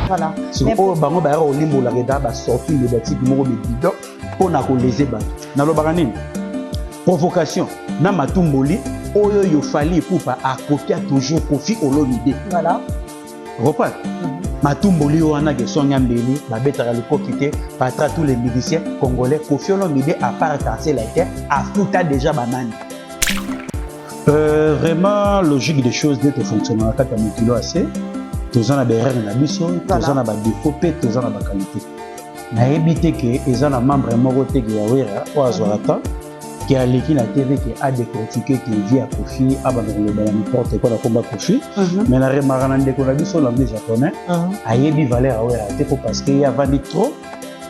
Voilà. Si on bango ba au limbo la reda ba sorti médiatique moko bidon pour na ko léser ba. Na lo baranine. Provocation na matumboli oyo yo fali pour pas à copier toujours Koffi Olomide. Voilà. Reprends. Matumboli wana ke songa mbeli ba betara le profiter patra tous les musiciens congolais Koffi Olomide à part casser la terre a fouta déjà banane. Vraiment logique des choses d'être fonctionnant quand tu as mon kilo assez. Tous en a des erreurs na biso, tous en a des défauts, tous en a des qualités. Na éviter que les en membre moroté qui a wera ou azorata qui a l'équipe la TV qui a décortiqué qui vit à Koffi avant de le n'importe quoi la combat Koffi mais la remarque de qu'on a vu sur l'anglais japonais a yebi valeur à wera c'est parce qu'il y a vendu trop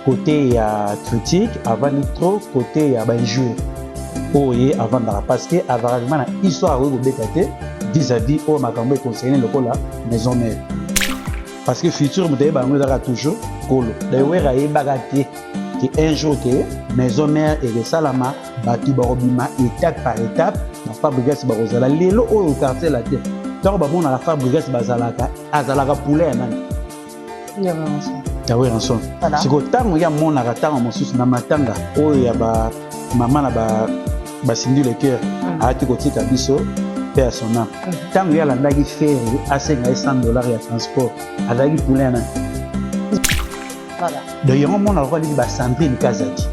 côté il a critique avant trop côté il y a benjoué oye avant de parce que avant la histoire au bétaté vis-à-vis au makambo conseiller le la maison mère parce que futur me débat toujours colo d'ailleurs a bagate qui un jour que maison mère et les salama batu barobima étape par étape la fabrique barozala lelo au quartier la tête tant ba mona la fabrique bazalaka azalaka poulet nani il y a vraiment ça ah oui ensemble c'est que tant ya mona ratanga mosusu na matanga oyo ya ba mama na ba sindi le cœur a été côté biso père son âme tant ya la ndaki ferry à $100 ya transport azaki poulet nani. Voilà. D'ailleurs, on a vu que Sandrine Kazadi,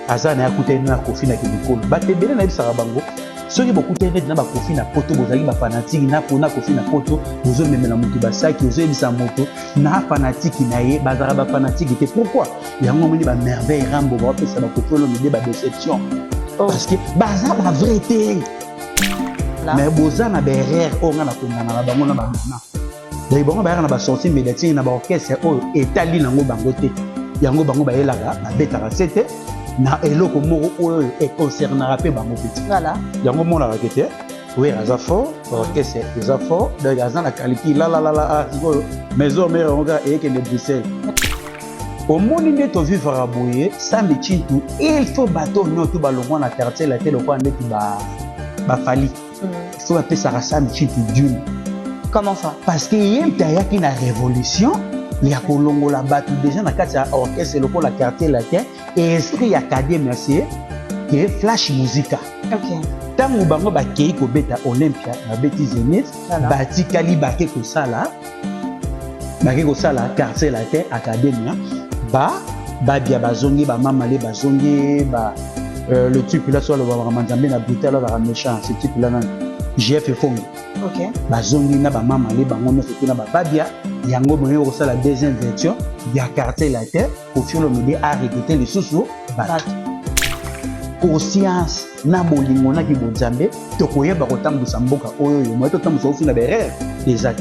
Azana a coûté une Koffi na Kibikolo. Batebele na bisara bango. Ceux qui beaucoup t'aider na Koffi na poto, bozali ba fanatique na pona Koffi na poto, bozo memela mutu basaki, bozo ebisa moto na fanatique na ye, bazara ba fanatique était pourquoi? Yango moni ba merveille rambo ba pesa ba Koffi Olomide ba déception. Parce que bazar ba vérité. Mais bozana ba erreur o ngana kongana na bango na banana. Les bango ba na ba sortie médiatique na ba orchestre o etali nango bango te yango bango ba yelaga na betara sete na eloko moko oyo e concernera pe bango petit voilà yango mona rakete oui azafo orchestre azafo de gazana kaliki la maison mère onga et que de Bruxelles au monde de to vivre à boyer samedi chintu il faut bateau nyoto balongo na quartier la télé ko ndeti ba fali il faut appeler ça samedi chintu d'une. Comment ça? Parce qu'il y a une révolution, il y a la battu déjà dans le orchestre, le quartier latin, et esprit académie, qui est flash musica. Ok. Tant que bango ba kei ko beta Olympia, na beti Zenith, bati kaliba ke ko sala, quartier latin académie, ba bia bazongi ba mamale bazongi ba le type là soit le Ramanzambe na brutal la méchant, ce type là GF Fongi. Ok. Bazongi na ba mama le bango no na ba babia yango bonyo ko sala deuxième version ya quartier latin Koffi Olomide a recruté les sous ba conscience na bolingo na ki bozambe to koyeba ko tambusa mboka oyo yo mo to tambusa ofina ba erreur exact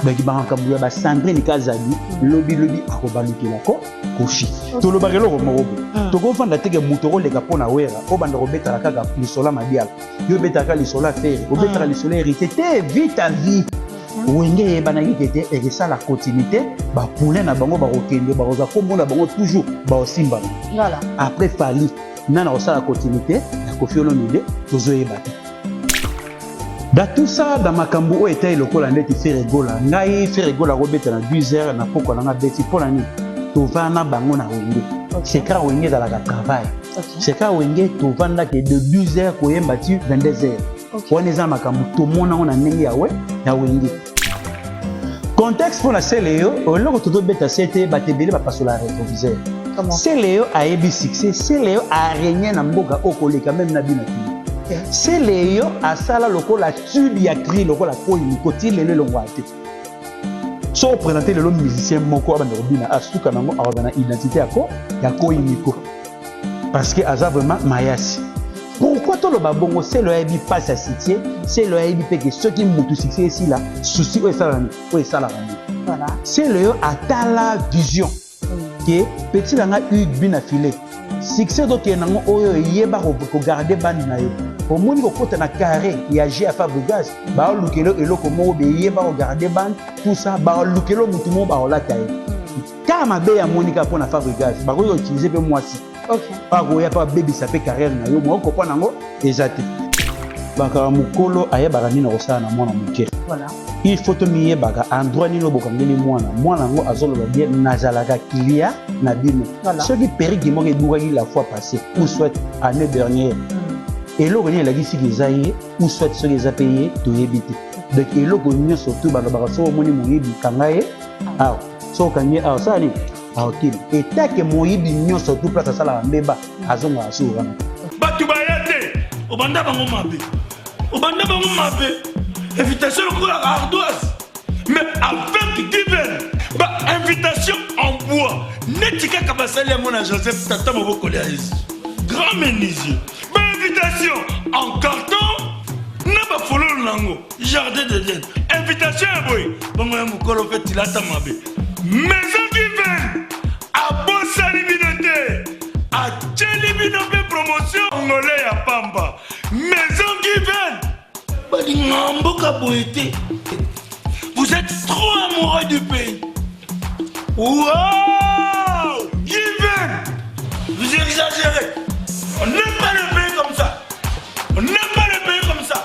donc ba kambuya ba Sandrine Kazadi lobi akobalukela ko Koffi to lo bakelo ko moko to ko fanda teke mutoro le kapona wera o banda ko betala kaka lisola madial yo betaka lisola faire o betala lisola hérité te vite à vie wenge banaki kete et ça la continuité ba poulain na bango ba kokende ba koza komona bango toujours ba osimba voilà après fali nana osala continuité na Koffi Olomide tozoyeba te. Dans tout ça, dans ma cambo, où était le col en net, il fait rigola. Ngai fait rigola, Robert, dans 12 heures, na poko, na beti, pour l'année. Tu vas na bango na wenge. C'est quand wenge dans la travail. C'est quand wenge, tu vas na que de 12 heures, qu'on est battu 22 heures. On est dans ma cambo, tout le monde a nengi ya wenge. Contexte pour la CLEO, au lieu de tout bêta, c'était batébélé, va passer la rétroviseur. CLEO a ébi succès, CLEO a régné na mboka, au collègue, quand même na binati. C'est Léo à ça là la tube ya cri la koyi mikoti lele longwate so présenter le musicien moko abanda robina asuka nango awabana identité yako ya koyi miko parce que aza vraiment mayasi pourquoi to lo babongo c'est le aibi passe à citier c'est le aibi pe que ceux qui mutu succès ici là souci o ça la voilà c'est Léo atala vision que petit langa bina filé succès donc nango oyo yeba ko garder bandi na yo au monde ko na carré ya G à Fabregas ba lukelo eloko mo be yeba ko garder bandi tout ça ba lukelo mutu mo ba olata ye kama be ya Monica pour na Fabregas ba ko utiliser pe mwasi OK ba ko ya pa baby ça peut carrière na yo mo ko pona ngo exact ba ka mukolo ayeba nini ko sala na mona muke voilà il faut to miyebaka endroit nino bokangeli mwana ngo azoloba bien nazalaka kilia na bino soki periki moko ebukaki la fois passée ou soit année dernière eloko nini elakisi eza ye ou soit soki eza pe ye toyebi te donc eloko nyonso tu balobaka soki omoni moyebi kanga ye awa soki okangi ye awa sala nini aokili etake moyebi nyonso tu place asalaka mbeba azongaka so wana bato baya te obanda bango mabe invitation lokola ardoise mais avec divine invitation en bois neti kaka basali yango na Joseph tata moboko ya Yesu grand menuisier invitation en carton na bafololo nango jardin d'Eden invitation ya boy bango ya mokolo fe tilata mabe maison divine abosali bino te atieli bino mpe promotion ngole ya pamba maison divine balinga mboka boye te. Vous êtes trop amoureux du pays. Wow! Given! Vous exagérez. On n'aime pas le pays comme ça. On n'aime pas le pays comme ça.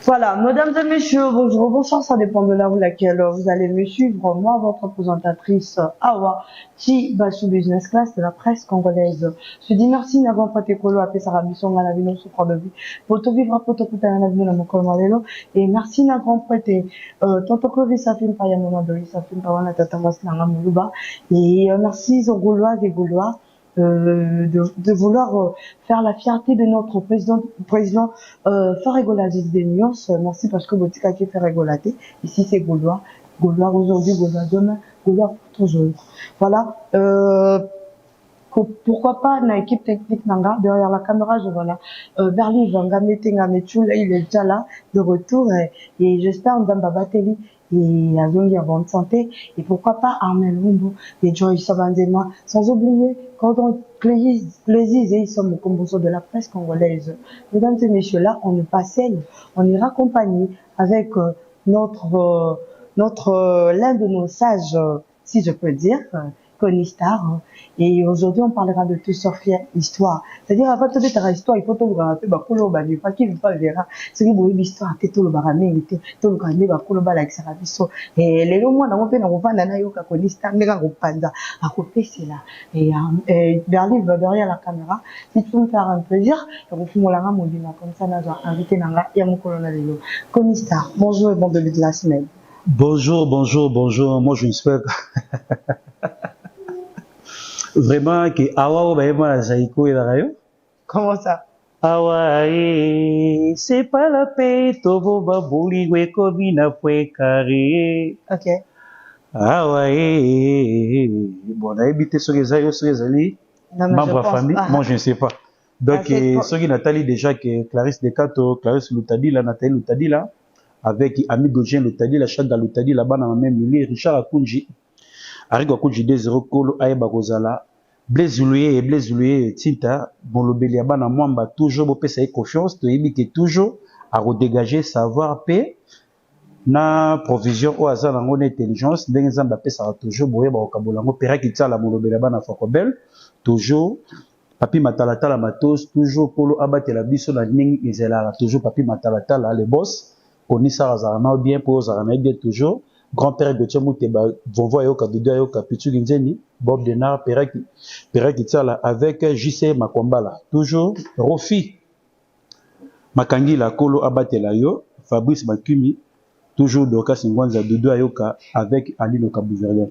Voilà, mesdames et messieurs, bonjour, bonsoir, ça dépend de l'heure où laquelle vous allez me suivre. Moi, votre présentatrice Awa, qui va sous Business Class de la presse congolaise. Je dis merci, n'avons pas été colo, appelé Sarah Bisson, à la vie, non, souffrant de vie. Pour te vivre, pour te coûter à la vie, non, mon colon, et merci, n'a grand prêté, tonton Clovis, ça filme pas, il y a un moment donné, ça filme pas, on a tata Masnanga Moulouba. Et merci aux Gauloises et Gaulois. De vouloir faire la fierté de notre président faire régolater des nuances. Merci parce que Botika qui fait régolater. Ici c'est Gaulois aujourd'hui, Gaulois demain, Gaulois pour toujours. Voilà. Pourquoi pas une équipe technique nanga derrière la caméra, je vois là Berli Vanga Metenga Mechula, il est déjà là de retour et j'espère Ndamba Bateli et Azongi en bonne santé et pourquoi pas Armel Lumbu et Joyce Sabandema, sans oublier Cordon Plaisir et ils sont au composants de la presse congolaise. Mesdames et messieurs, là on ne passe, on ira accompagner avec notre l'un de nos sages, si je peux dire, Conistar, et aujourd'hui on parlera de tout sauf histoire. C'est-à-dire avant de faire histoire, il faut tout le monde ba kolo ba pas qui pas verra. C'est que bon histoire tout le barame tout le monde ba kolo ba like ça biso. Et les mois na mo pe na ko vanda na yo ka Conistar ndeka ko panza a ko pesi là. Et Berlin va derrière la caméra. Si tu veux me faire un plaisir, donc vous mola nga modina comme ça na invité nanga ya mon colonel Lelo. Conistar, bonjour et bon début de la semaine. Bonjour. Moi je ne suis pas vraiment que awa ba zaiko et la rayo. Comment ça? Awa c'est pas la paix tobo babuli we kobina fwe carré. OK. Awa bon on a habité sur les ali membre famille, moi je ne sais pas. Donc ceux qui Nathalie déjà que Clarisse Decato, Clarisse Lutadi la Nathalie Lutadi là avec Ami Gojien Lutadi la Chanda Lutadi là-bas dans le même milieu Richard Akunji. Arigo Akunji 2-0 Kolo Aeba Kozala Blaise Loué Tinta Bolobeli Abana Mwamba toujours bopesa confiance to yebi que toujours à redégager savoir paix na provision au hasard na ngone intelligence ndenge nzamba pesa toujours boye ba okabolango pera kitala Bolobeli Abana Fakobel toujours papi matalatala matos toujours Polo abatela biso na ndenge ezela toujours papi matalatala le boss Konisa Razarana bien pour Razarana bien toujours grand-père de Tchemouté, Vovo Ayoka, Dodo Ayoka, Pitu Ginzeni, Bob Denard, Peraki Tsala, avec JC Makwambala. Toujours, Rofi, Makangi la Kolo Abatela Yo, Fabrice Makumi, toujours Doka Singwanza, Dodo Ayoka, avec Ali Loka Bouverian.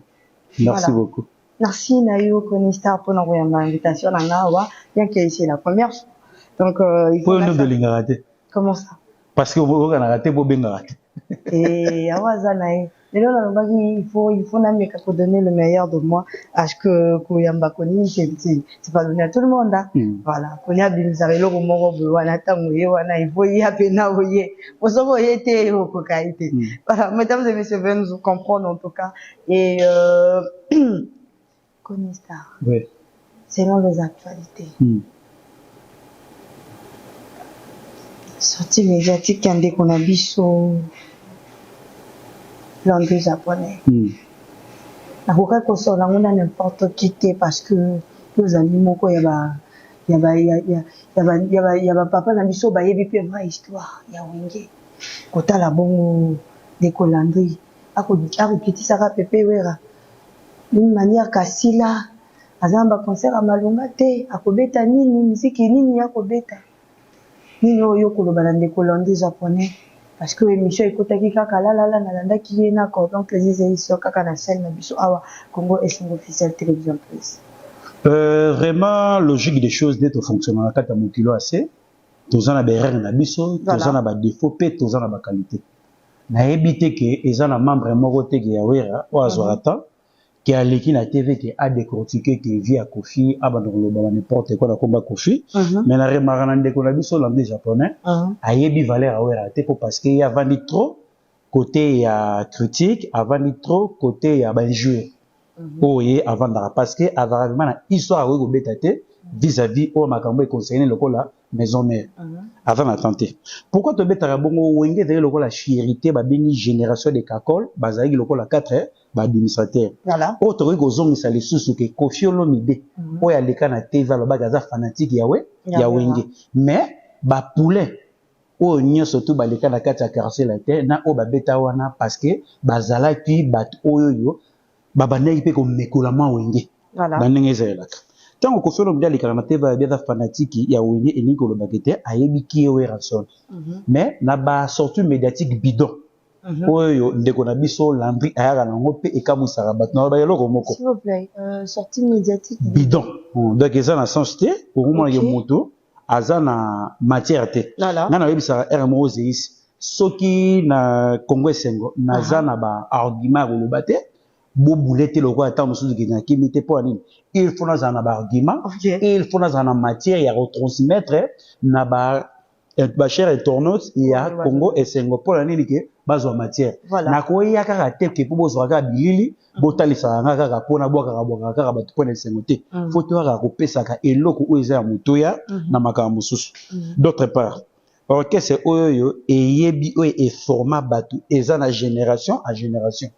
Merci beaucoup. Merci Nayo Konistar pour nous envoyer l'invitation à Nawa, bien que c'est la première fois. Donc, il faut. Pour nous de l'ingaraté. Comment ça? Parce que vous avez raté, vous avez raté. Et Awazanaï. Il faut n'amener qu'à donner le meilleur de moi. Parce que Kouyamba Koni, c'est pas donné à tout le monde. Voilà. Konya Binzarelo, Moro, Wanata, Wana, il faut y appeler Naoye. Pour ça, vous été au Kokaïté. Voilà. Mesdames et messieurs, venez nous comprendre en tout cas. Et, Konistar. Oui. Selon les actualités. Sortie médiatique, quand dès qu'on a biso. Langue japonais. Nakoka kosola ngona n'importe qui parce que nos animaux ko yaba papa na biso ba yebi pe vraie histoire ya wenge Kota la bon des colandries. Akokitisa Pepe Wera. D'une manière kasila. Azamba concert à Malunga te. Akobeta nini, musique nini akobeta. Nini oyo koloba des colandries japonais. Parce que émission ekotaki kaka la nalanda ki ye na cordon que les iso kaka na scène na biso awa Congo SN officiel télévision plus. Vraiment logique des choses d'être fonctionnant la carte mokilo assez. Tous en a des erreurs na biso, tous en a ba défaut pe tous en a ba qualité. Na ebité que ezana membre moko te ki ya wera o azorata qui a l'équipe na TV qui a décortiqué qui via Kofi abandonné le n'importe quoi la combat Kofi mais la remarque na ndeko na biso l'anglais japonais a yebi valeur a wera te parce que y a vendu trop côté ya critique a vendu trop côté ya ba joueur oye avant d'ara parce que avant na histoire o betate vis-à-vis au makambo e concerné lokola maison mère avant d'attenter pourquoi te betara bongo wenge de lokola chérité ba bengi génération de kakol bazaki lokola 4 ba administrateur voilà autre ko zongisa les sous que Koffi Olomide o ya leka na TV lo bagaza fanatique ya wenge mais ba poulet o nyo surtout ba leka na kati ya carcer la terre na o ba beta wana parce que bazala ki bat oyo babandaki pe ko mekola ma wenge voilà bandenge zelaka tant Koffi Olomide aleka na TV ya fanatique ya wenge et Nicolas Bakete ayebi ki o ranson mais na ba sortie médiatique bidon oyo ndeko na biso Landry ayaka nango pe ekamusaka bato na ba eloko moko s'il vous plaît sortie médiatique bidon donc eza na sens te okomona ke moto aza na matière te nga na yebisaka RMO Zeis soki na Congo Esengo naza na ba argument ya koloba te bobule te lokola ata mosusu kena kimi te mpo nini il faut nazala na ba argument il faut nazala na matière ya retransmettre na ba chers internautes ya Congo Esengo pour la nini ke bazwa matière na koya kaka te ke po bozwa kaka bilili botalisa nga kaka pona bwaka kaka bato pona Esengo te faut to kaka kopesaka eloko oyo eza ya motoya na makambo mosusu d'autre part orchestre oyo eyebi oyo e format bato eza na génération à génération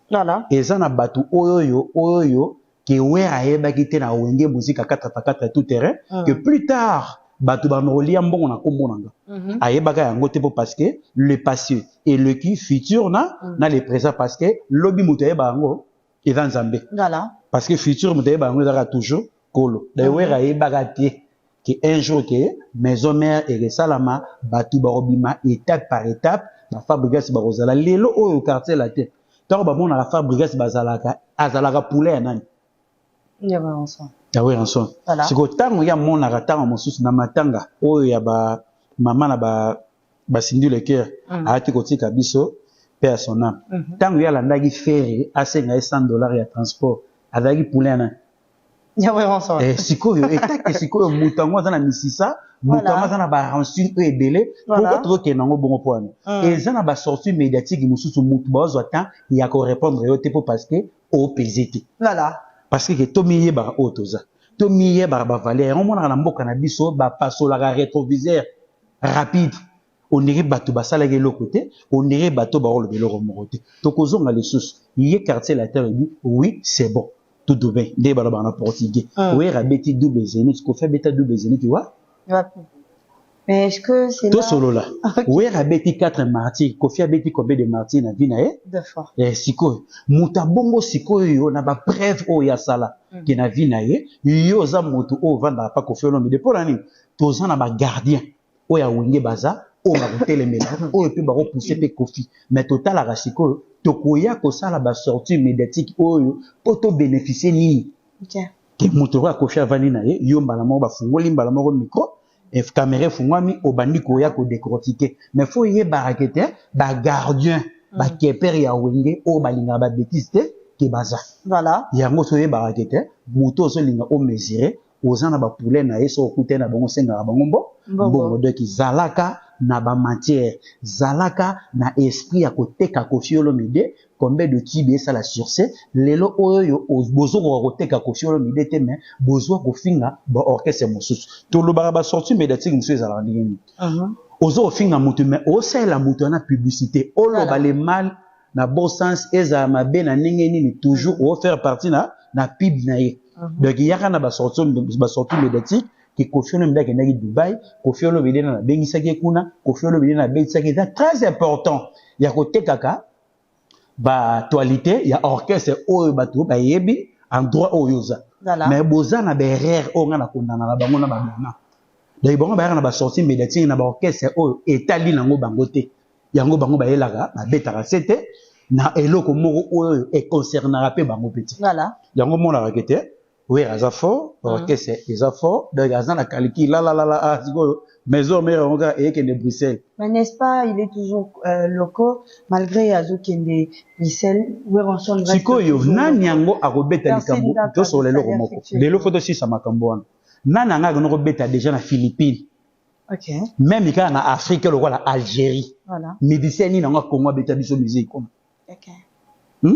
eza na bato oyo ke wera yebaki te na wenge musique 4x4 tout terrain que plus tard bato banolia mbongo na kombo nanga ayebaka yango te po parce que le passé et le qui futur na le présent parce que lobi moto yeba yango eza nzambe parce que futur moto yeba yango ezaka toujours kolo d'ailleurs ayebaka te que un jour que maison mère et salama bato barobima étape par étape la fabrication barozala lelo oyo quartier la te tant ba mona la fabrication bazalaka azalaka poulet ya nani ya ba ensemble ah oui ensemble c'est que tant ya mona ratanga mosusu na matanga oyo ya ba mama na ba sindu le cœur ati kotika biso père son âme tant ya landaki ferry asenga $100 ya transport azaki poulet na ya ba ensemble sikoyo etake sikoyo mutango za na misisa mutango za na ba rançon e belé pourquoi to ke nango bongo poane eza na ba sortie médiatique mosusu mutu bazwa temps ya ko répondre yo te parce que o pesete voilà parce que tomiye ba otoza tomiye ba valeur on mona na mboka na biso ba pasolaka rétroviseur rapide on dirait bato basala ke lo côté on dirait bato ba rolo beloko moko te to kozonga les sources yé quartier la terre dit oui c'est bon tout bien dé ba na portugais oui rabeti double zénith ko fait beta double zénith tu vois mais est-ce que c'est tout solo là oui rabeti 4 martyrs Koffi abeti combien de martyrs na vie na ye de fort sikoyo muta bongo sikoyo na ba preuve o ya sala ki na vie na ye yo za moto o vanda pa Koffi Olomide pour la nini toza na ba gardien o ya wenge baza o ba kotelemela o pe ba ko pousser pe Koffi mais total la sikoyo tokoya ko sala ba sortie médiatique oyo poto bénéficier ni ke moto wa Koffi avani na ye yo mbala mo ba fungoli mbala mo micro et caméra fungwami obandi koya ko décortiquer mais faut y barakete ba gardien ba keper ya wenge o balinga ba bêtise te ke baza voilà yango so ye barakete moto so linga o mesurer ozana ba poulet na yeso okute na bango senga bango bongo de ki zalaka na ba matière zalaka na esprit ya koteka Koffi Olomide combien de tibi ça la surse lelo oyo bozo ko koteka Koffi Olomide te mais bozo ko finga ba orchestre mosusu to lo ba sortie médiatique monsieur ezala ndenge ozo finga mutu mais o sala mutu na publicité o lo ba le mal na bon sens eza mabe na ndenge nini toujours o faire partie na pib na ye donc yaka na ba sortie médiatique que Koffi Olomide akendaki Dubaï, Koffi Olomide na bengisaki kuna, Koffi Olomide na bengisaki, c'est très important. Il y a côté kaka ba actualité, il y a orchestre oyo bato ba yebi en droit oyoza. Mais boza na berère o nga na kondana na bango na ba bana. Donc bango ba na ba sortie médiatique na ba orchestre oyo etali nango bango te. Yango bango ba yelaka ba betaka sete na eloko moko oyo e concernera pe bango petit. Voilà. Yango mona rakete. Oui, Azafo, orchestre Azafo, donc Azana Kaliki, la, maison mère onga et qui est de Bruxelles. Mais n'est-ce pas, il est toujours locaux malgré Azo qui est de Bruxelles, où on sonne vraiment. Siko yo nanyango akobeta likambo, to so lelo komoko. Lelo photo si sama kamboana. Nananga no robeta déjà na Philippines. OK. Même ika na Afrique le la Algérie. Voilà. Médecin ni na Congo beta biso musique comme. OK.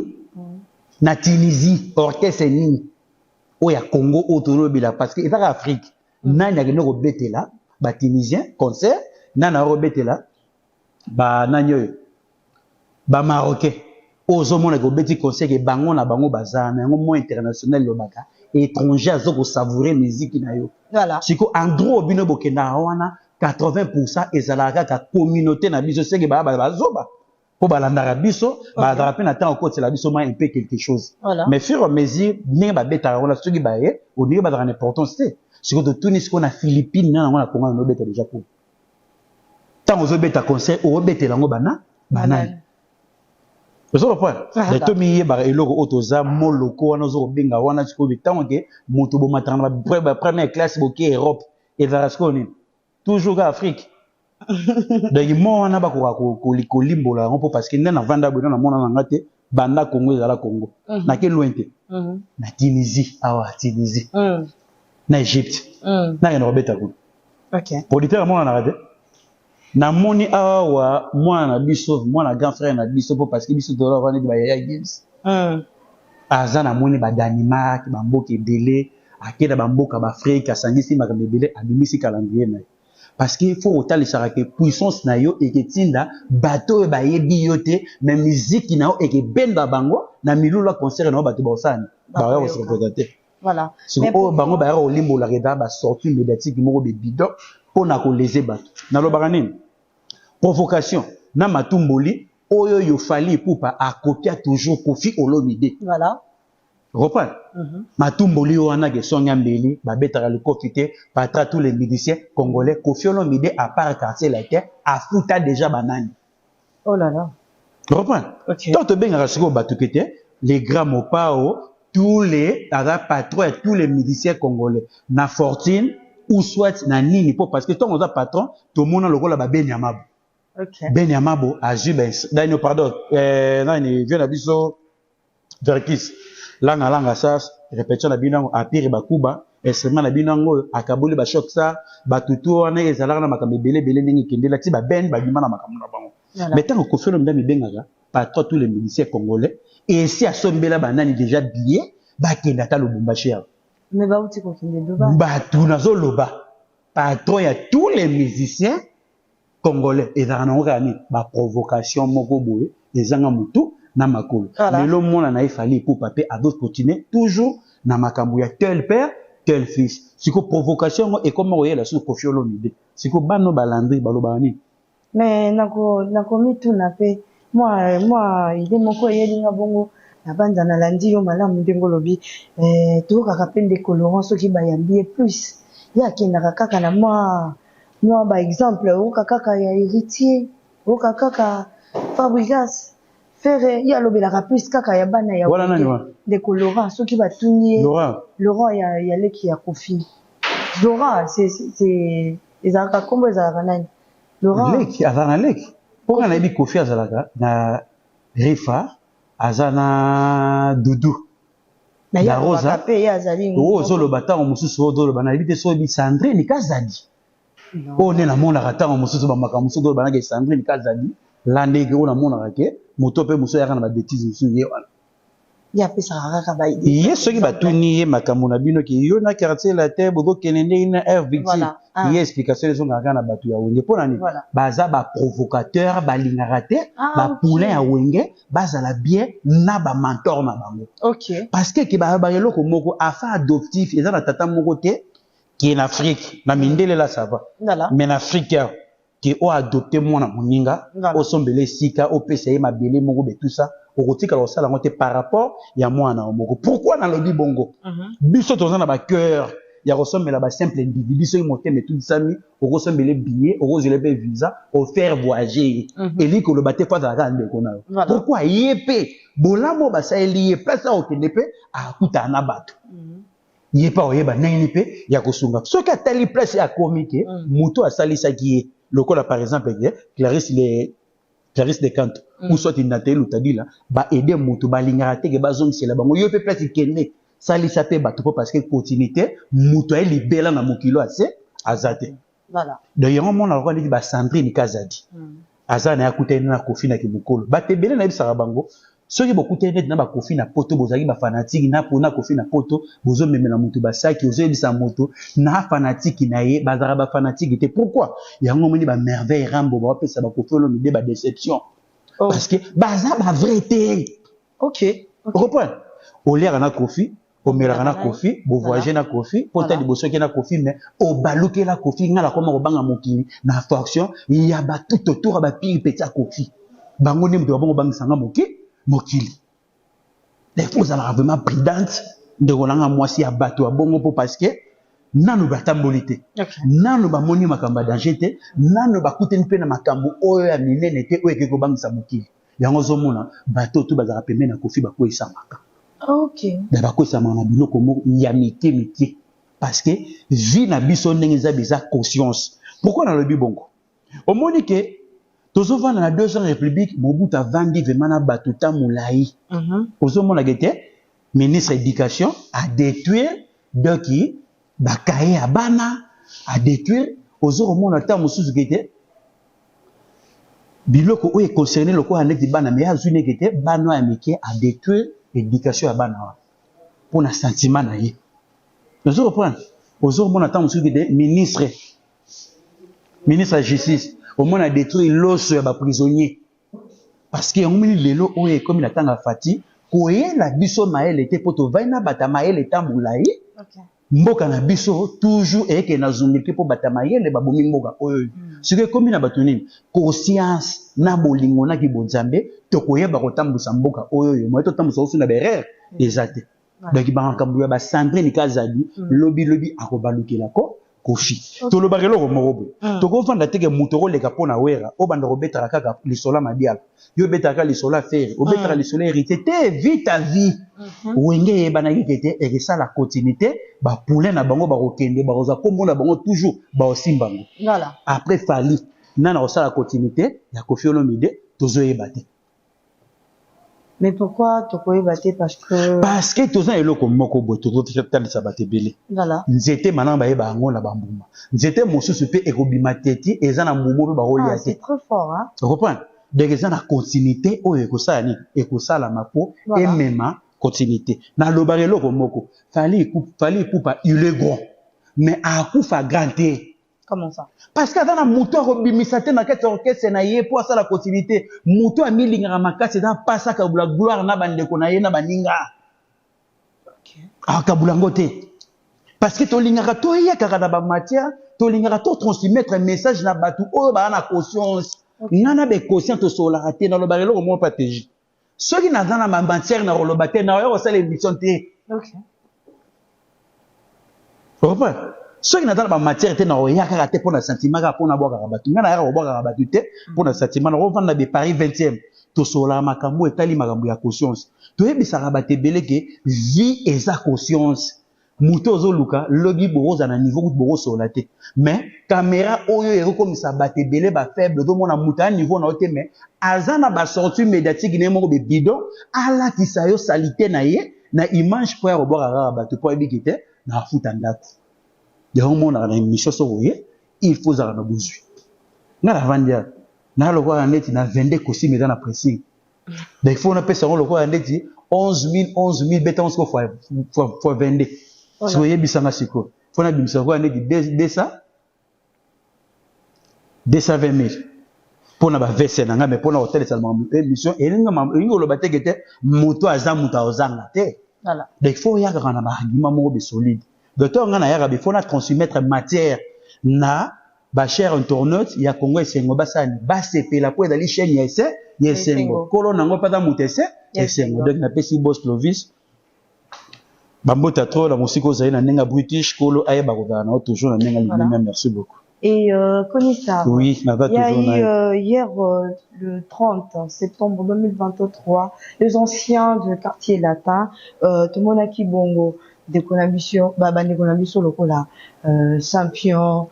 Na Tunisie, orchestre ni oya Congo autonomie parce que il va Afrique nani ngeno robetela ba tunisien concert nana robetela ba nanyo ba marocain ozomona ko beti concert ke bango na bango bazana ngo mo international lobaka étranger azoko savourer musique na yo voilà siko andro bino bokenda wana 80% ezalaka ka communauté na biso seke ba bazoba pour balandara biso ba draper na temps côté la biso moins un peu quelque chose voilà. Mais fur et à mesure ni ba beta on a ce qui baé on dit ba dans l'importance c'est ce que de Tunis qu'on a Philippines na on a Congo no beta déjà pour tant aux beta concert au beta lango bana banane vous avez pas les tomi ba eloko otoza moloko wana zo benga wana tiko bitango ke moto bo matana ba première classe boké Europe et la rasconi toujours Afrique. Donc moi on a ba ko limbola on parce que na vanda bo na mona na ngate banda Congo ezala Congo na ke lointe na Tunisie Tunisie na Égypte na ya robeta ko OK auditeur mona na rade na moni awa moi na biso moi na grand frère na biso parce que biso dollar wana ba ya games azana moni ba Danemark ba mboka ebele akeda ba mboka ba Afrique asangisi makambe ebele abimisi calendrier na parce qu'il faut autant les sarake puissance na yo et que tinda bateau ba yebi yote mais musique na yo et que benda bango na milula concert na bateau bosani ba ya se représenter voilà mais bango ba ya olimbo la reda ba sortie médiatique moko be bidon pona ko léser bateau na lo bakanini provocation na matumboli oyo yo fali pour pas à copier toujours Koffi Olomide voilà reprend matumboli wana ke songa mbeli ba betara le confité patra tous les musiciens congolais Koffi Olomide à part quartier la terre a fouta déjà banane oh là là reprend OK toi benga rasiko batukete les grands mopao tous les patrons et tous les musiciens congolais na fortune ou soit na nini parce que toi on a patron tout monde le rôle ba Benyamabo OK Benyamabo a jubé Daniel pardon nani vient abiso Verkis langa ça répétition na binango a pire bakuba instrument na binango akaboli ba choc ça batutu wana ezalaka na makambe belé ndenge kendela ti ba ben ba bima na makambe na bango mais tant que Koffi Olomide bengaka par tous les musiciens congolais et si a sombela banani déjà billet ba kenda ta Lubumbashi mais ba uti ko kende doba ba tunazo loba patron ya tous les musiciens congolais et dans ngani ba provocation moko boye ezanga mutu na makolo mais le monde na ifali pour paper à d'autres continuer toujours na makambo ya tel père tel fils siko provocation et comment voyez la sur Koffi Olomide siko bano balandri balobani mais nako mitu na pe moi il est moko yelinga bongo na banda na landi yo malamu ndengo lobi to kaka pende colorant soki bayambi plus ya kinaka kaka na moi par exemple o kaka ya héritier o kaka Fabrigas Ferre ya lobela plus kaka ya bana ya voilà nani de colorant soki batuni Laurent ya leki ya Koffi Laurent c'est ezaka kombo ezaka nani Laurent leki azana leki pour na bi Koffi azalaka na Rifa azana Dudu na Rosa pe ya azali ozo lo batango mususu ozo lo bana bite so bi Sandrine Kazadi on est na mona ratango mususu ba makamusu do bana ke Sandrine Kazadi lande ke ona mona ke moto pe muso ya kana ba bêtise musu ye wala ya pesa kaka ba idée ye soki batuni ye makambo na bino ki yo na quartier la terre bodo kenende ina air victime ye explication les ngaka na batu ya wenge pona ni baza ba provocateur ba lingaraté ba poulain ya wenge baza la bien na ba mentor na bango OK parce que ki ba eloko moko afa adoptif eza na tata moko te qui est en Afrique, na mindele là ça va. Mais en Afrique, qui ont adopté mon moninga, au sombele sika, au PCE, ma belé, mon tout ça, au rotika la salle par rapport, il y a moi na omogo. Pourquoi dans le bongo? Biso tozan na ba cœur, il y a ressemble la ba simple individu, so monté mais tout ça mi, au ressemble les billets, au ressemble les visa, au faire voyager. Et lui que le baté pas dans la grande kona. Pourquoi yépé? Bolamo ba sa lié place au kenepe a kuta na bato. Yépa oyeba na nipe ya kosunga. Ce qu'a tali place ya comique, moto a sali sa qui le cas par exemple Clarisse Descantes ou soit une natel ou tadi là ba aider moto ba lingara te ke ba zong c'est là bango yo pe place kende sali sa pe bato parce que continuité moto est libéré na mokilo assez azate. Voilà. D'ailleurs mon alwa dit ba Sandrine Kazadi. Azana ya kutena na kofi na kimukolo. Ba te belé na bisara bango. Ceux qui beaucoup net na ba kofi na poto bozaki ba fanatique na pona kofi na poto bozo memela moto ba saki ozo bisa moto na fanatique na ye bazara ba fanatique était pourquoi il y a un moment ba merveille rambo ba pesa ba kofi lo mide ba déception parce que baza ba vérité. OK. Reprends au l'air na kofi au mela na kofi bo voyager na kofi pota di boso ke na kofi mais au baluke la kofi ngala koma ko banga mokili na faction il y a ba tout autour ba pili petit kofi bango ne mto bango banga sanga mokili mokili. Les fois ça vraiment prudente de rolanga mwasi ya bato bongo parce que nanu batambolité. Nanu ba moni makamba danger te, nanu ba kuteni pe na makambo oyo ya minene te oyo ekeko bangisa mokili. Yango zomona bato to bazara pembe na kofi bako isamaka. OK. Da bako isamaka na biloko mo ya mité parce que vie na biso ndenge za biza conscience. Pourquoi dans le bongo? Au moni que Tozova dans la deuxième république, Mobutu a vendu vraiment na batuta moulaï. Ozomona gete, ministre éducation a détruire donc bakaye abana a détruire ozomona ta mususu gete. Biloko o est concerné loko anek di bana mais azune gete bano amike a détruire éducation abana. Pour na sentiment na ye. Nous reprendre. Ozomona ta mususu gete ministre de justice. Au moins, on a détruit l'os de prisonnier. Parce qu'il y a un lelo où est comme il attend à Fati, koye la biso maël était poto vaina bata maël était moulaï. Mboka na biso toujours et que na zungike po bata maël ba bomi mboka oyo. Ce que comme na batuni conscience na bolingo na ki bonzambe to koye ba kotambusa mboka oyo. Moi to tambusa osu na berere ezate. Donc ba nkambuya ba Sandrine Kazadi lobi akobalukela ko kofi to lo barelo ko morobo to ko vanda teke mutoro le kapona wera o banda ko betara kaka lisola madiala yo betaka lisola faire o betara lisola hérité te vite à vie wenge bana yekete et ça la continuité ba poulain na bango ba kokende ba roza kombo na bango toujours ba osimbango voilà après fali nana ça la continuité ya Koffi Olomide tozo yebate. Mais pourquoi tu peux battre parce que tous les locaux moko boto to tali sabate belé. Voilà. Nzete manamba ba yeba ngo na bambuma. Nzete mosusu pe ekobima teti eza na mumo pe ba rolia te. C'est très fort hein. Tu comprends? Donc eza na continuité oyo ekosala ni ekosala mapo et même continuité. Na lobare loko moko fali coupa il est grand mais a kufa granté. Comment ça? Parce que dans la moto robimisate na kete orchestre na ye pour ça la continuité moto a mis linga makasi dans pas ça ka bula gloire na bande ko na ye na baninga. OK. Ah ka bula ngote. Parce que to linga to ya ka na ba matière to linga to transmettre un message na batu o ba na conscience. Nana be conscience to solarité dans le barelo mo patégie. Ceux qui na dans la matière na rolobate na yo ça l'émission té. OK. Pourquoi? Ceux qui n'attendent pas matière était na oyaka te pour na sentiment ka pour na boka rabatu ngana ya boka rabatu te pour na sentiment na revendre na Paris 20e to sola makambo etali makambo ya conscience to yebisa rabate beleke vie eza conscience muto zo luka lobi boroza na niveau boro sola te mais caméra oyo ero comme ça bate belé ba faible do mona muta niveau na ote mais azana ba sortie médiatique ne mo be bidon ala kisayo salité na ye na image pour ya boka rabatu pour ebikite na futa ndako. Il y a un monde dans l'émission sur il faut avoir un besoin. N'a la vandia, n'a le quoi en net, n'a 22 costumes dans la pressing. Donc il faut on appelle ça le quoi en net 11 000 bêta 11 fois 22. Si vous voyez bisanga siko, faut na bimisa quoi en net 220 000. Pour na ba verser nanga mais pour na hôtel seulement émission et l'ingo le baté que moto azamuta ozanga te. Voilà. Donc il faut y avoir un argument mo solide. docteur ngana ya rabi fona transmettre matière na ba cher internaute ya Congo esengo basani basepela po ezali chaîne ya esengo kolo nango pata mutese esengo donc na pesi boss Clovis bambota trop la musique ozali na nenga british kolo ayeba kozala na toujours na nenga limemia merci beaucoup. Et Konissa, oui, il y a eu hier, le 30 septembre 2023, les anciens du quartier latin, Tomonaki Bongo, des Konambiso, Baba de Konambiso Lokola, Champion,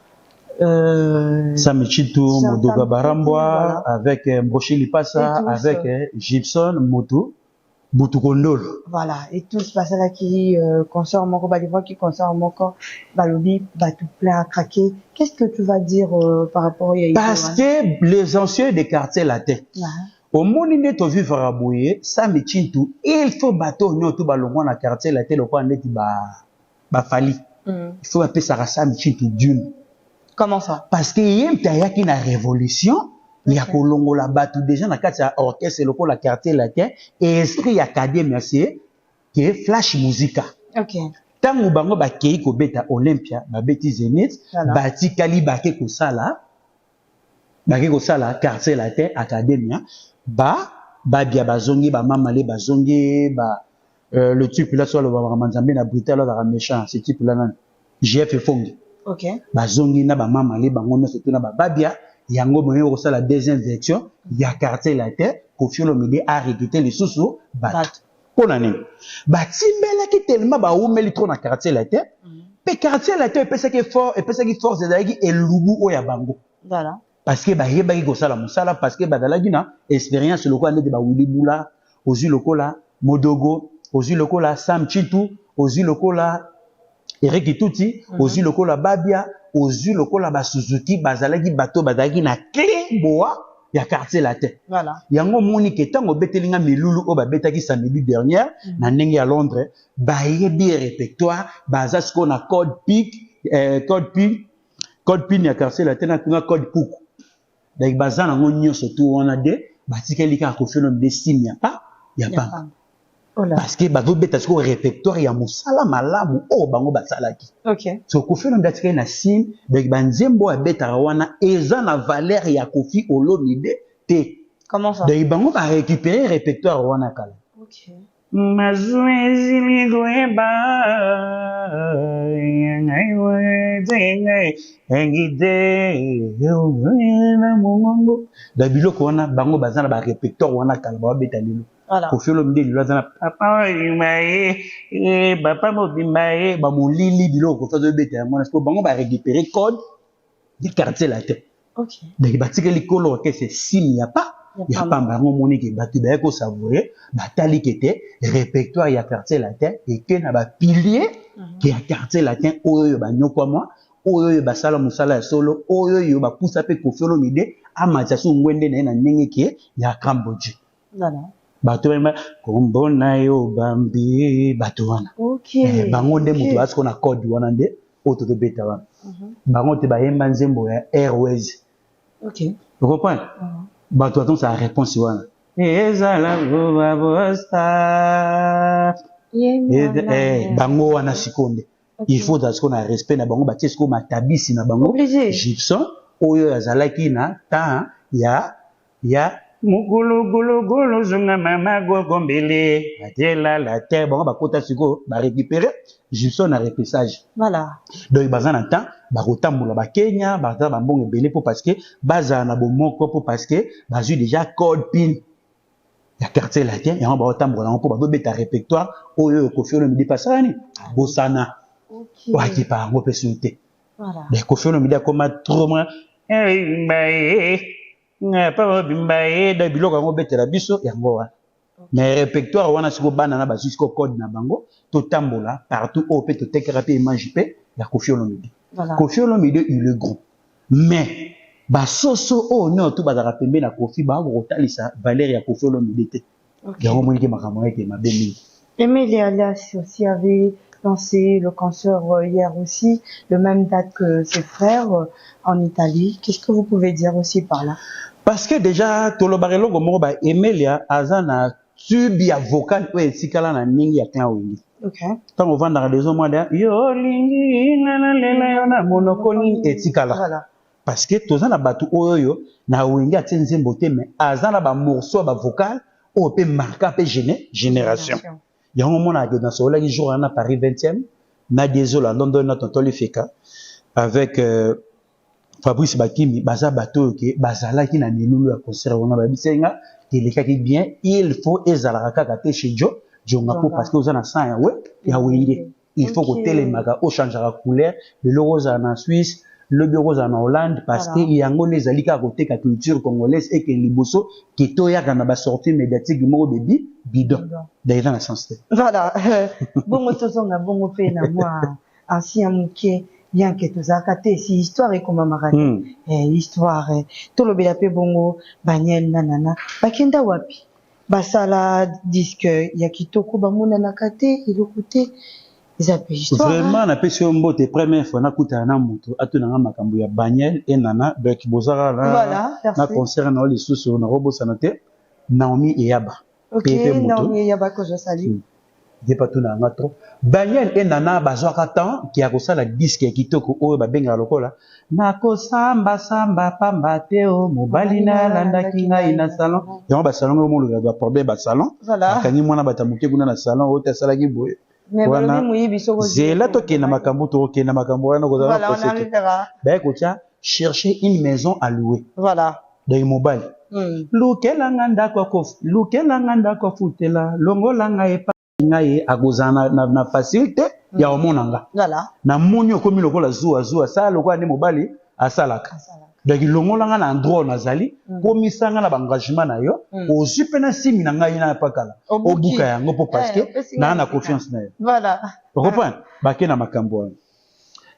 Samichitu, Modoga Barambwa, avec Mbrochi Lipasa, avec Gibson, Moto, Boutoukondolo. Voilà, et tout se passe là qui concerne mon corps, des fois qui concerne mon corps, Balobi, tout plein à craquer. Qu'est-ce que tu vas dire par rapport à parce que les anciens des quartiers latins, au monde où tu vis Farabouye, Samichitu, il faut bateau, nous tout balongo na quartier latin, le point net ba fali. Il faut appeler ça Samichitu d'une. Comment ça? Parce que y a qui na révolution. Il y a Kolongo la batu déjà na kati ya orchestre loko la quartier latin et esprit académie c'est que flash musica. OK. Tango bango ba kei ko beta Olympia, ba beti Zenith, ba tikali ba ke ko sala quartier latin académie ba bia bazongi ba mamale bazongi ba le type là soit le Manzambe na Brital là méchant, ce type là nan GF Fongi. OK. Bazongi na ba mamale bango no surtout na ba babia yango moyo ko la deuxième version ya quartier latin Koffi Olomide a recruté les sous bat pona nini batimbela ki tellement ba umeli trop na quartier latin pe quartier latin pesa ki force ezalaki elubu oya bango voilà parce que ba yeba ki ko sala musala parce que badalaki na expérience lokola ndete ba Willy Bula ozu lokola Modogo ozu lokola Sam Chitu ozu lokola Eric Ituti ozu lokola Babia ozu lokola ba Suzuki bazalaki bato bazalaki na clé boa ya quartier latin. Voilà. Yango moni ke tango betelinga milulu o ba betaki samedi dernière na ndenge ya Londres ba yebi répertoire bazasko na code pin ya quartier latin na code PUK. Donc bazana ngonyo surtout on a de batikeli ka Koffi Olomide sim ya pa parce que bazo beta sko répertoire ya musala malamu o bango basalaki. OK. So Koffi Olomide atikeli na sim donc banzembo abeta wana eza na valeur ya Koffi Olomide te. Comment ça? Donc bango ba récupérer répertoire wana kala. OK. Mazwezi ligoeba ngaiwe zengai engide na mongo da biloko wana bango bazana ba répertoire wana kala ba beta lilo. Voilà. Koffi Olomide lilo azana papa imaye papa mobimaye ba molili biloko to de beta mona parce que bango ba récupérer code du quartier latin. OK. Donc batikeli kolo ke c'est sim ya pa ya pamba ngo moni ke batu ba ko savourer batali kete répertoire ya quartier latin et que na ba pilier que ya quartier latin oyo ba nyoko moi oyo ba sala musala ya solo oyo ba poussa pe Koffi Olomide amacha su ngwende na ndenge ke ya Cambodge. Voilà. Bato ba kombo na yo bambi bato wana. OK. Bango nde mutu asko na code wana nde auto de beta wana. Bango te ba yemba nzembo ya Airways. OK. Vous comprenez? Bato attend sa réponse wana. Ezala goba bosta. Bango wana sikonde. Il faut dass qu'on a respect na bango batie sko matabisi na bango. Gibson oyo azalaki na ta ya mugulu zunga mama gogombele atela la terre bango bakota siko ba récupérer Gibson na repêchage. Voilà. Donc bazana temps ba kotambola ba Kenya ba ta bambongo belé pour parce que baza na bomoko pour parce que bazu déjà code pin ya quartier latin et on ba kotambola pour ba beta répertoire oyo Koffi Olomide pasani bosana. OK. Wa ki pa ngo pesute. Voilà. Mais Koffi Olomide comme trop moins pas bimbaye da biloko ngo betela biso yango wana. Mais répertoire wana siko bana na basiko code na bango to tambola partout au peut to tekera pe image pe ya Koffi Olomide. Voilà. Koffi Olomide il est gros. Mais basoso o no to bazaka pembe na Koffi ba ko talisa valeur ya Koffi Olomide te. Yango moni ke makambo yake mabemi. Emile Alias aussi avait lancé le cancer hier aussi, le même date que ses frères en Italie. Qu'est-ce que vous pouvez dire aussi par là? Parce que déjà, Tolobarelo Gomoro ba Emelia Azana tube ya vocal oyo etikala na ndenge ya clan wengi. Ntango ovandaka dezo mwa de yo lingi ngana lela yo na monoko nini etikala. Parce que toza na bato oyo na wengi atie nzembo te mais aza na ba morceau ba vocal oyo pe marka pe génération. Yango mona ke dans sola ki jour na Paris 20e na désolé à London na tonton Lifeka avec Fabrice Bakimi baza bato ke bazala ki na milulu ya concert wana ba bisenga telekaki bien il faut ezala kaka te chez Joe Jongapo parce que oza na sang ya wengi il faut que telemaka o changera couleur le logo za na Suisse le bureau en Hollande parce que yango nezali ka côté ka culture congolaise et que liboso qui toya kana ba sortie médiatique mo baby bidon dans le sens voilà bongo tozonga bongo pe na moi ancien muke bien que tozaka te si histoire et comme maradi histoire to lobela pe bongo Baniel nanana bakenda wapi basala disque ya kitoko bamona na kate ilokute. Vraiment, na pesi mbote première fois na kuta na moto atuna makambo ya Baniel et Nana donc bozara na concert na les sous na robo sanate Naomi Eyaba. OK, Naomi Eyaba que je salue. Des patuna nga trop. Baniel et Nana bazwaka temps qui a kosala disque ya kitoko oyo babenga lokola na kosamba samba pamba teo mobali na landa kinga ina salon. Yango ba salon mo le doit problème ba salon. Akanyi mwana batamuke kuna na salon oyo sala ki boye. Wana zela toke na makambo toke na makambo wana ko za procédure ba ekotia chercher une maison à louer voilà dans mobile lukela nganda kwa futela longola nga epa ngai akozana na facilité ya omonanga voilà na moni okomi lokola zuwa ça lokola ne mobile asalaka donc longola nga na endroit nazali komisanga na engagement na yo ozwi pe na simi na ngai na pakala obuka yango po parce que na confiance na yo voilà reprendre bake na makambo wana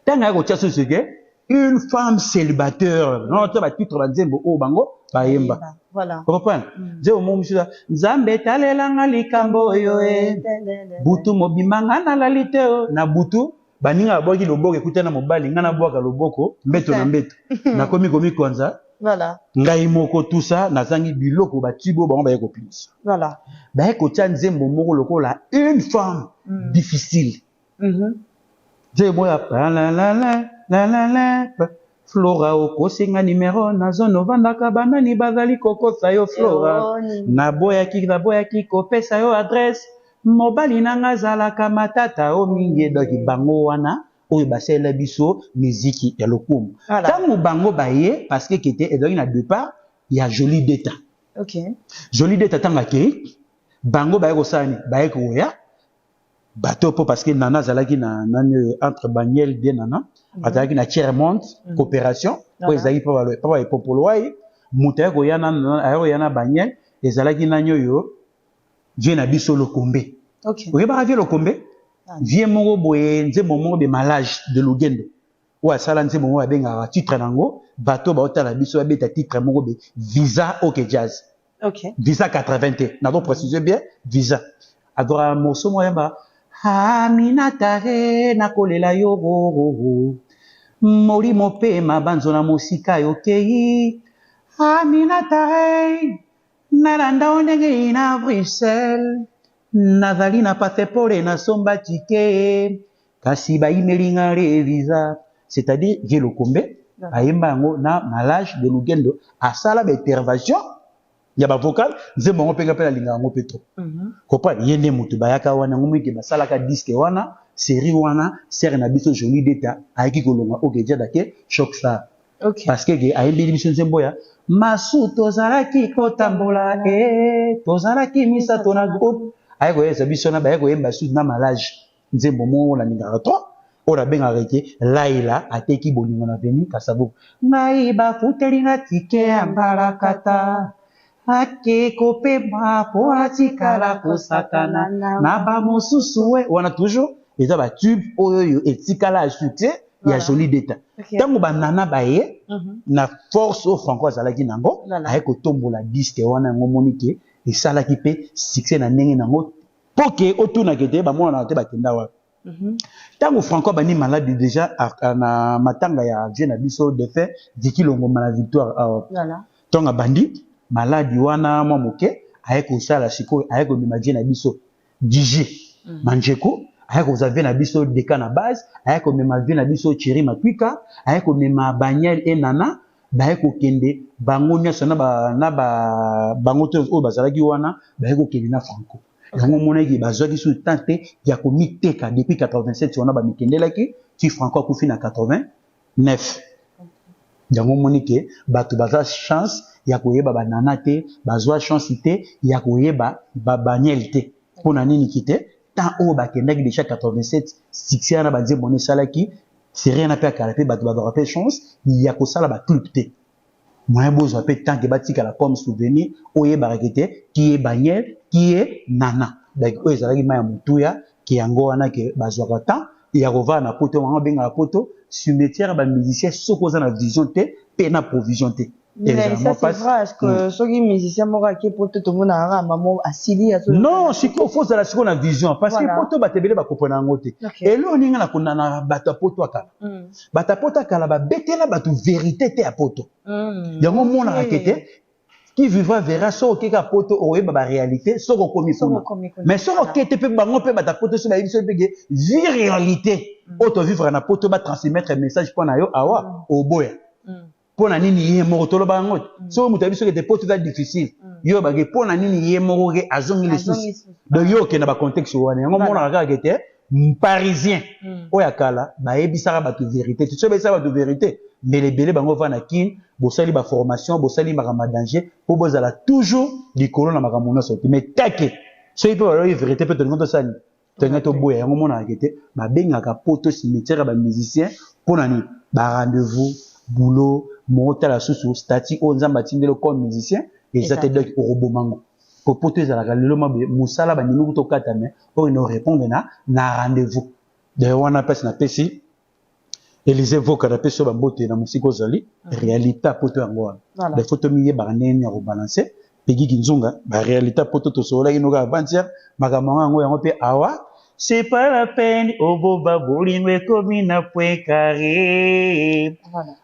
tanga ko tia ce que une femme célibataire non to ba titre ba nzembo o bango bayemba voilà reprendre zeo mo misuda nzambe talela nga likambo yo butu mobimanga na lalite na butu baninga boki loboko ekutana mobali ngana bwaka loboko mbeto na mbeto na komi kwanza voilà ngai moko tout ça nazangi biloko batibo bango ba kopinisa voilà ba ekotia nzembo moko lokola une femme difficile je moya la Flora okosinga numéro na zone ovandaka banani bazali kokosa yo Flora na boyaki kopesa yo adresse mobali nanga zalaka matata o mingi doki bango wana oyo basela biso muziki ya lokumu tango bango baye parce que kete ezoki na départ ya Jolie Deta. OK Jolie Deta tanga ke bango baye ko sani baye ko ya bato po parce que Nana zalaki na nani entre Baniel bien Nana azalaki na Chermont coopération po ezali pa ba popoloi mutaya ko yana ayo yana Baniel ezalaki nanyo yo vie na biso lokombe. OK oye ba vie lokombe vie moko boye nzembo moko be malage de Lugendo ou asala nzembo moko abenga titre nango bato ba otala biso ba beta titre moko be visa OK jazz. OK visa 81 na do préciser bien visa adora morceau mo yamba Aminatare na kolela yo mori mope mabanzo na musika yo kei Aminatare nalanda ondenge ina Bruxelles nazali na passeport na somba tike kasi bayimelinga re visa c'est-à-dire vie lokombe ayemba yango na malage de Lugendo asala ba intervention ya ba vocal nzembo ngo penga pela linga ngo petro comprendre yende mutu bayaka wana ngo mwike basala ka disque wana série wana série na biso Jolie Deta ayiki kolonga okeja dake choc star parce que ayembi biso nzembo ya masuto zalaki kotambola tozalaki misato na groupe ayiko yesa biso na bayiko yemba sud na malage nzembo mo la linga to ora benga reke Laila ateki bolingo na veni kasabo ngai ba futelinga tike ya mbarakata ake kopema po atikala kosakana na ba mosusu we wana toujours eza ba tube oyo etikala succès ya Jolie Deta tango banana baye na force au franco azalaki nango ayeko tombola disque wana ngo monike esalaki pe succès na ndenge nango poke otuna kete ba mona te bakenda wa tango franco bani malade déjà na matanga ya vie na biso de fait dikilongo mala victoire voilà tonga bandi maladi wana mwa moke avec ça la siko avec le magie na biso DJ Manjeko avec vous avez na biso deka na base avec le magie na biso Chiri Matwika avec le ma Baniel et Nana ba ko kende bango nyasa na ba bango to o bazalaki wana ba ko kende na Franco yango monaki bazwaki sous tante ya ko miteka depuis 87 on a ba mikendelaki ti Franco akufi na 89 yango monike bato baza chance ya koyeba ba nana te bazwa chance te ya koyeba ba Baniel te pona nini kite tant o ba kendaki déjà 87 succès na ba dire bonne salaki c'est rien à faire kala pe bato ba rapper chance ya ko sala ba clip te moi bozo pe tant que batika la comme souvenir oyeba rakete qui est Baniel qui est Nana donc o ezalaki ma ya mutuya ki yango wana ke bazwa temps ya rova na poto wana benga la poto cimetière ba musicien sokoza na vision te pe na provision te. Mais ça c'est vrai, est-ce que ceux qui musiciens m'aura qui pour tout le monde a maman asili à non, c'est qu'il faut ça la seconde vision parce que poto batebele ba kopona ngote. Et là on ninga na kondana bata poto akala. Bata poto akala ba betela batu vérité te a poto. Yango mona rakete qui vivra verra so keka poto oyeba ba réalité so ko komi kuna. Mais so ko kete pe bango pe bata poto so ba biso pe vie réalité. Auto vivre na poto ba transmettre message pour na yo awa oboya. Pona nini yé moko tolo bango so mutabi so que des potes difficile yo ba ke pona nini yé moko ke azongi les soucis de yo ke na ba contexte wana yango mona ka ke parisien oya kala ba ebisaka ba tu vérité tu sais ba tu vérité mais les belé bango va na kin bo sali ba formation bo sali makama danger po bozala toujours likolo na makama na sorti mais take so il peut avoir vérité peut te demander ça ni to boya yango mona ke ba bengaka poto cimetière ba musicien pona ni ba rendez-vous boulot monter la sous statut au nzamba tindelo comme musicien et ça te donne au robomango pour poter za la lelo mabe musala ba ningu to kata mais pour nous répondre na rendez-vous de wana passe na pesi Élysée voka na peso ba mbote na musiko zali réalité poto yango wana des photos miye ba nene ro balancer pegi kinzunga ba réalité poto to sola inoka avancer makamanga ngo yango pe awa c'est pas la peine oboba bolinwe komi na point carré voilà.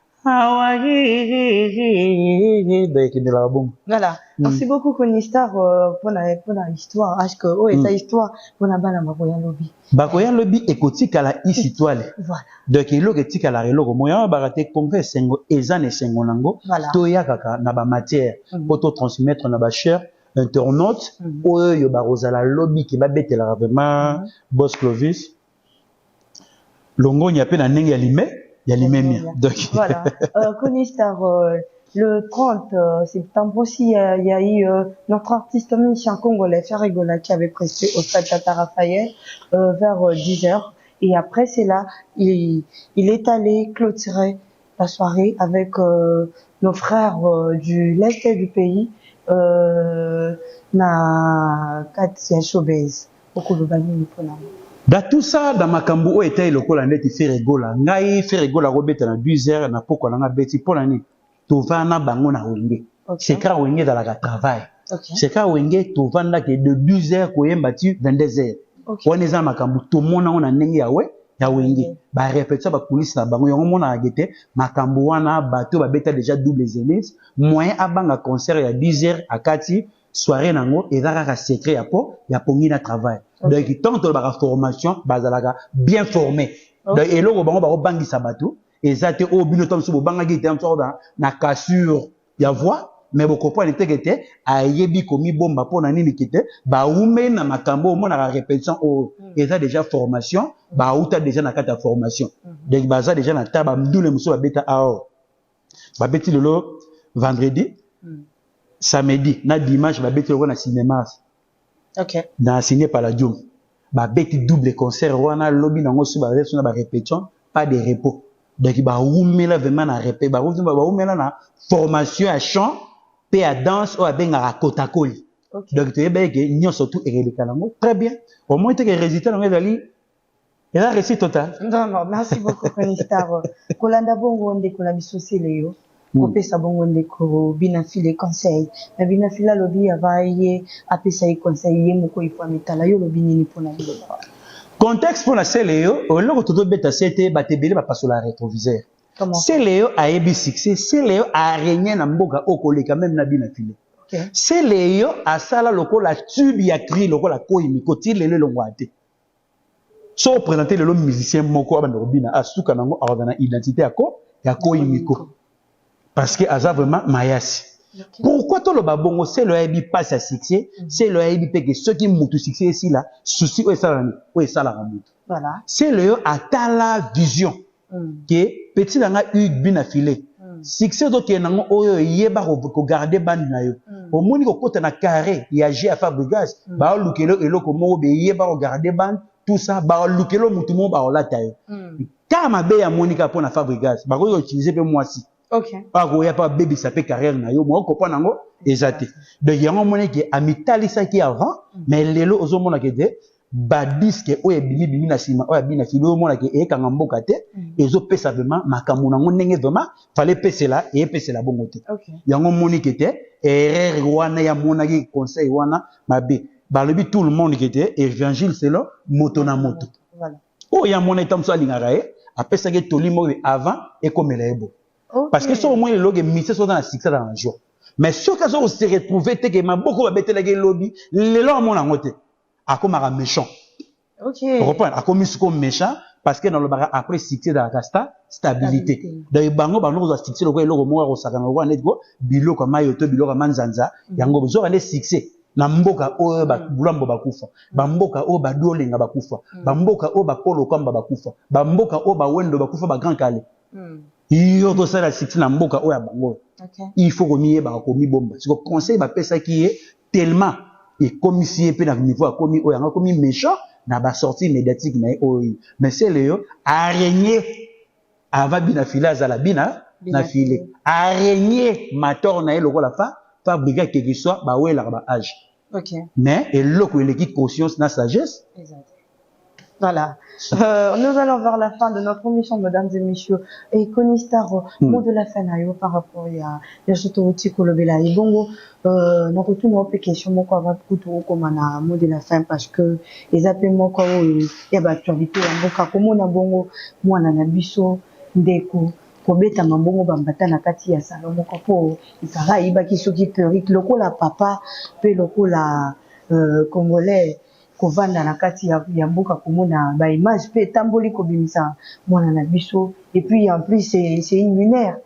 Voilà. Merci beaucoup, Konistar, pour la histoire. Est-ce que, oh, et ta histoire, pour la bana Bakoya Lobby. Bakoya Lobby, écoute, à la histoire. Voilà. Donc, il y a la relog, moyen, barate, congrès, sengo, ezan et sengo nango. Voilà. Toya kaka, naba matière, pour transmettre naba cher, internaute, oh, yo barosa la lobby, qui va bête la vraiment, boss Clovis. Longo, n'y a pas d'un neng yalimé. Il y a les mêmes. Donc voilà. Konistar, le 30 septembre aussi, il y a eu notre artiste musicien congolais, Ferregola, qui avait presté au stade Tata Raphaël vers 10h. Et après, c'est là, il est allé clôturer la soirée avec nos frères du l'est du pays, na Katia Showbiz. Beaucoup de bannis pour nous. Dans tout ça, dans ma cambo, où était le col en net, il fait rigola. Ngai fait rigola, robet na 12h, na poko na beti pour l'année. Tu vas na bango na wenge. C'est quand wenge dans la travail. C'est quand wenge tu vas na que de 12h ko yembati 22h. On est à ma cambo, tout le monde on a nenge ya wenge. Ba répète ça ba police na bango yongo mona agete ma cambo wana bato ba beta déjà double zénith. Moyen abanga concert ya 10h à Kati. Soirée nango ezaka secret ya po ya pongi na travail donc tant to ba formation bazalaka bien formé donc eloko bango ba bangisa bato ezate o bino tom so banga gi tem so na cassure ya voix mais boko po était ayebi komi bomba pona nini kite ba ume na makambo mo na répétition o eza déjà formation ba uta déjà na kata formation donc baza déjà na taba mdule muso ba beta ao ba beti lelo vendredi samedi na dimanche ba beti na cinéma na signé par la Diom ba beti double concert wana lobby nango su ba reso na ba répétition pas de repos donc ba umela vraiment na répé ba umela na formation à chant pe à danse ou à benga à kotakoli donc tu ebe que nyo surtout ereleka nango très bien au moins te que résultat nango dali et la réussite totale. Non, merci beaucoup Konistar. Kolanda bongo ndeko na biso seleyo. Kopesa bongo ndeko binafile conseil na binafila lobi avaye apesa yi conseil ye moko ifwa mitala yo lobi nini pona bilo contexte pour la Céléo au loko toto beta c'était batebele ba pasola rétroviseur Céléo a ebi succès Céléo a régné na mboka okoleka même na binafile c'est les yo à ça là la tube ya cri la koimi koti lele longwate so présenter le musicien moko abanda robina asuka nango avana identité ya koimiko parce que aza vraiment mayasi. Pourquoi tout le babongo c'est le habi passe à succès, c'est le habi que ceux qui montent succès ici là, souci ou ça la ramute. Voilà. C'est le atala vision que petit nanga bina filé. Succès donc nango oyo yeba ko garder bande na yo. Au moni ko kota na carré, ya G à Fabregas, ba lukelo eloko mo be yeba ko garder bande tout ça ba lukelo mutu mo ba la tayo. Kama be ya Monica pour na Fabregas, ba ko utiliser pe moi si. OK. Pas goya pas baby ça fait carrière na yo mo ko nango ezate. De yango moni ke amitali ça qui avant, mais lelo ozo mona ke de ba disque oyo bimi na sima oyo bina filo mona ke e kanga mboka te ezo pesa vraiment makamuna ngo ndenge vraiment fallait pesa la et pesa la bongo te. OK. Yango moni ke te erreur wana ya mona ki conseil wana mabe. Ba lebi tout le monde qui était évangile c'est là moto na moto. Voilà. Oh ya mona etamso alingara e apesa ke tolimo avant et comme elebo. Parce que sur au moins le log est mis sur dans la succès dans le jour. Mais ce cas où on se retrouve te que ma beaucoup va bêter les lobby les là mon angoté à comme un méchant. OK. On reprend à comme comme méchant parce que dans le bar après succès dans la stabilité. Dans le bango doit succès le logo moi au sakana wa netgo bilo comme mayoto bilo comme manzanza yango besoin aller succès. Na mboka o ba bulambo bakufa ba mboka o ba dolenga bakufa ba mboka o ba polo kamba bakufa ba mboka o ba wendo bakufa ba grand calé. Yo to ça la succès na mboka o ya bango. Il faut remis ba komi bomba. Ce conseil ba pesa qui est tellement et commissaire pe na niveau a commis o yanga commis méchant na ba sortie médiatique na o. Mais c'est le araignée ava bina fila za la bina na filé. Araignée mator na eloko la fa briga quelque soit ba wela ba âge. OK. Mais eloko il qui conscience na sagesse. Exact. Voilà. Nous allons vers la fin de notre émission, mesdames et messieurs. Et Konistar, mot de la fin, par rapport à surtout Kolobela et Bongo, nous retournons aux questions, moi, quoi, va plutôt comme un mot de la fin, parce que les appels, moi, quoi, il y a l'actualité, comme on a Bongo, moi, on a Bisso, Ndeko, Kobeta, Mambongo, Bambata, Nakati, ya Salomon, Kopo, Isara, Ibaki, Soki, Perik, loko la papa, pe loko la, Congolais, kovanda na kati ya mboka komona ba image pe tamboli ko bimisa mwana na biso et puis en plus c'est une lunaire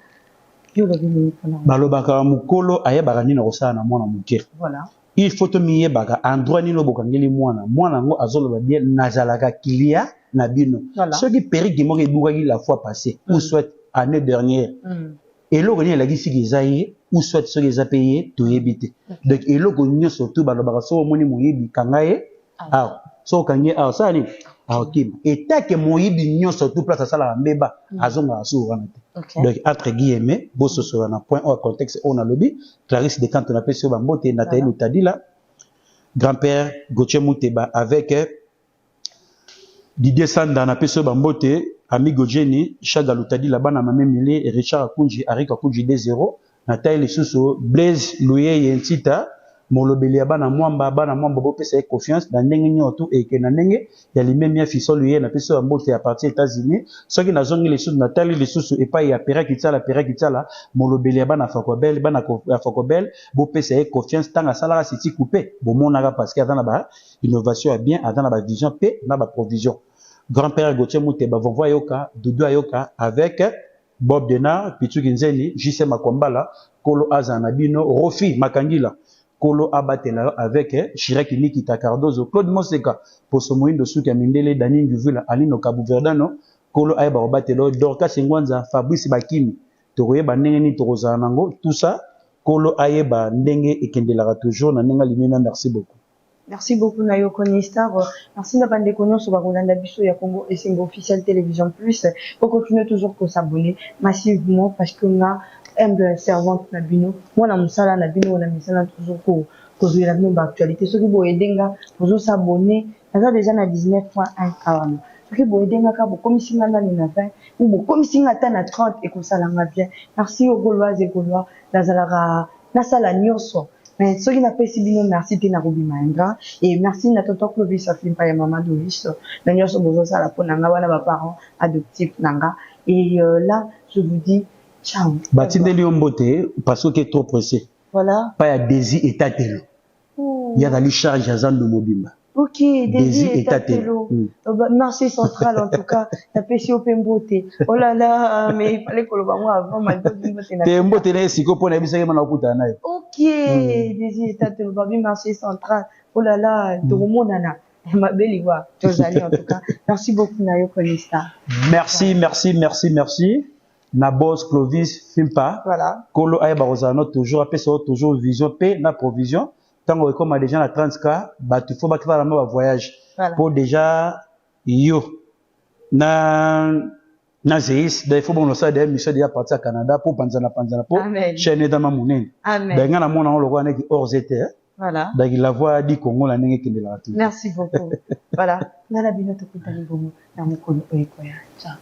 yo le bimi kona balobaka mukolo ayebaka nini kosala na mwana muke. Voilà. Il faut to miyebaka endroit nino bokangeli mwana ngo azoloba bien nazalaka kilia na bino. Ce qui périk de moko ebukaki la fois passée ou soit année dernière. Eloko ni elaki siki ezaye ou soit ce qu'ils a payé to yebite. Donc eloko nyo surtout balobaka so moni moyebi kangaye. Ah, so kanye ah ça ni ah ok et tant que moyibi nyonso tout place ça la mbeba azonga asu wana te. Donc entre guillemets bosso sur un point au contexte on a lobby Clarisse de quand on appelle sur Bambote Nathalie Lutadila grand-père Gauthier Mouteba avec Didier Sanda na peso Bambote ami Gojeni Chaga Lutadila bana mame Mile Richard Akunji Arika Akunji 2-0 Nathalie Suso Blaise Louye Yentita molobeli ya bana mwamba bo pesa confiance na ndenge nyoto et que na ndenge ya limemia fiso lui na pesa mbote ya parti États-Unis soki na zongi les sous Nathalie les sous et pas ya pera kitala molobeli ya bana Fakobel bana ya Fakobel bo pesa confiance tanga salara siti coupé bo monaka parce que atana ba innovation ya bien atana ba vision pe na ba provision grand-père Gauthier Mouteba vont voir yoka Doudou Ayoka avec Bob Denard Pichu Kinzeli JC Makombala Kolo Azanabino Rofi Makangila Kolo Abatela avec Chirek Nikita Cardozo, Claude Moseka, Poso Moindo Souka Mindele, Dani Nguvula, Alino Kabuverdano, Kolo Aeba Obatelo, Dorka Sengwanza, Fabrice Bakimi, Toroye Banengeni Toroza Nango, tout ça, Kolo Aeba Ndenge et Kendelara toujours, Nanenga Limena, merci beaucoup. Merci beaucoup Nayo Konistar. Merci d'avoir déconnu sur Barolanda Bisso ya Congo et c'est officiel télévision plus. Pour continuer toujours pour s'abonner massivement parce qu'on a humble servante na bino mwana musala na bino na misala toujours ko la bino ba actualité soki bo edenga toujours s'abonner ça déjà na 19.1 avant soki bo edenga ka bo komisinga na 20 ou bo komisinga ta na 30 et ko sala nga bien merci au Gaulois et Gaulois la na sala nyonso mais soki na pesi bino merci te na Ruby Maindra et merci na tonton Clovis Afimpa ya mama Doris na nyonso bozo sala pona nga wana ba parents adoptifs nanga et là je vous dis ciao. Batindeli Ombote, parce que est trop pressé. Voilà. Pas ya Désir et Tatelo. Il y a dans charge à Zando Mobimba. Ok, Désir et Tatelo. Marché central en tout cas. La PCOP Mbote. Oh là là, mais il fallait que le moi avant ma dose Mbote là, c'est quoi pour la vie na okuta na. Ok, Désir et Tatelo, babi marché central. Oh là là, tout le monde nana. Ma belle Ivoire, Josali en tout cas. Merci beaucoup Nayo Konista. Merci, merci, merci, merci. Na boss Clovis Fimpa. Voilà. Kolo Aïba Rosano toujours après ça toujours vision P na provision. Tant que comme déjà la 30K, bah tu faut battre la même voyage. Voilà. Pour déjà yo na Zeis, il faut bon ça des missions déjà partir à Canada pour Panzana pour chaîne dans ma monnaie. Amen. Ben ngana mona on le voit avec hors été. Voilà. Donc la voix dit Congo la nenge kende la tout. Merci beaucoup. Voilà. Nala bino to kutani bomo na mukolo oyekoya. Ciao.